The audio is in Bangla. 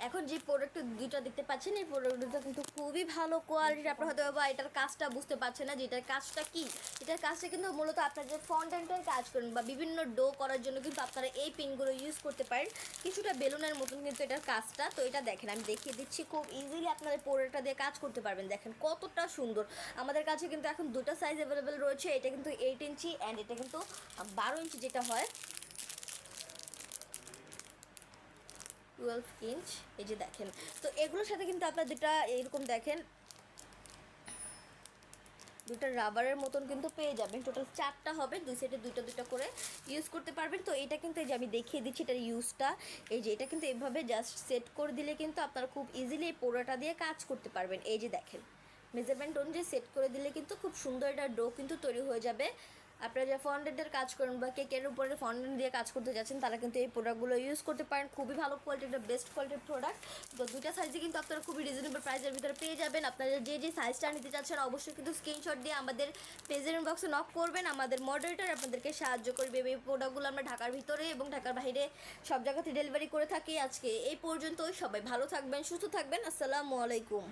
এখন যে প্রোডাক্ট দুইটা দেখতে পাচ্ছেন এই প্রোডাক্ট দুটো কিন্তু খুবই ভালো কোয়ালিটির। আপনারা হয়তো বা এটার কাজটা বুঝতে পারছেন না যে এটার কাজটা কি। এটার কাজটা কিন্তু মূলত আপনারা যে ফন্ডেন্টের কাজ করেন বা বিভিন্ন ডো করার জন্য কিন্তু আপনারা এই পিনগুলো ইউজ করতে পারেন। কিছুটা বেলুনের মতন কিন্তু এটার কাজটা। তো এটা দেখেন আমি দেখিয়ে দিচ্ছি, খুব ইজিলি আপনারা প্রোডাক্টটা দিয়ে কাজ করতে পারবেন। দেখেন কতটা সুন্দর। আমাদের কাছে কিন্তু এখন দুটো সাইজ অ্যাভেলেবেল রয়েছে, এটা কিন্তু 8 ইঞ্চি অ্যান্ড এটা কিন্তু 12 ইঞ্চি যেটা হয় 12 ইঞ্চ। এই যে দেখেন, তো এগুলোর সাথে কিন্তু আপনার দুটা এরকম দেখেন দুটো রাবারের মতন কিন্তু পেয়ে যাবেন। টোটাল 4টা হবে, দুই সাইডে দুইটা দুইটা করে ইউজ করতে পারবেন। তো এটা কিন্তু এই যে আমি দেখিয়ে দিচ্ছি এটার ইউজটা। এই যে এটা কিন্তু এভাবে জাস্ট সেট করে দিলে কিন্তু আপনারা খুব ইজিলি এই পোড়াটা দিয়ে কাজ করতে পারবেন। এই যে দেখেন মেজারমেন্ট অনুযায়ী সেট করে দিলে কিন্তু খুব সুন্দর একটা ডো কিন্তু তৈরি হয়ে যাবে। আপনারা যারা ফন্ডেন্টের কাজ করেন বা কেকের উপরে ফন্ডেন্ট দিয়ে কাজ করতে যাচ্ছেন তারা কিন্তু এই প্রোডাক্টগুলো ইউজ করতে পারেন। খুবই ভালো কোয়ালিটির, একটা বেস্ট কোয়ালিটির প্রোডাক্ট। তো দুইটা সাইজে কিন্তু আপনারা খুবই রিজনেবল প্রাইসের ভিতরে পেয়ে যাবেন। আপনারা যে যে সাইজটা নিতে চাচ্ছেন অবশ্যই কিন্তু স্ক্রিনশট দিয়ে আমাদের পেজের ইনবক্সে নক করবেন। আমাদের মডারেটর আপনাদেরকে সাহায্য করবে। এই প্রোডাক্টগুলো আমরা ঢাকার ভিতরে এবং ঢাকার বাইরে সব জায়গাতে ডেলিভারি করে থাকি। আজকে এই পর্যন্তই, সবাই ভালো থাকবেন, সুস্থ থাকবেন। আসসালামু আলাইকুম।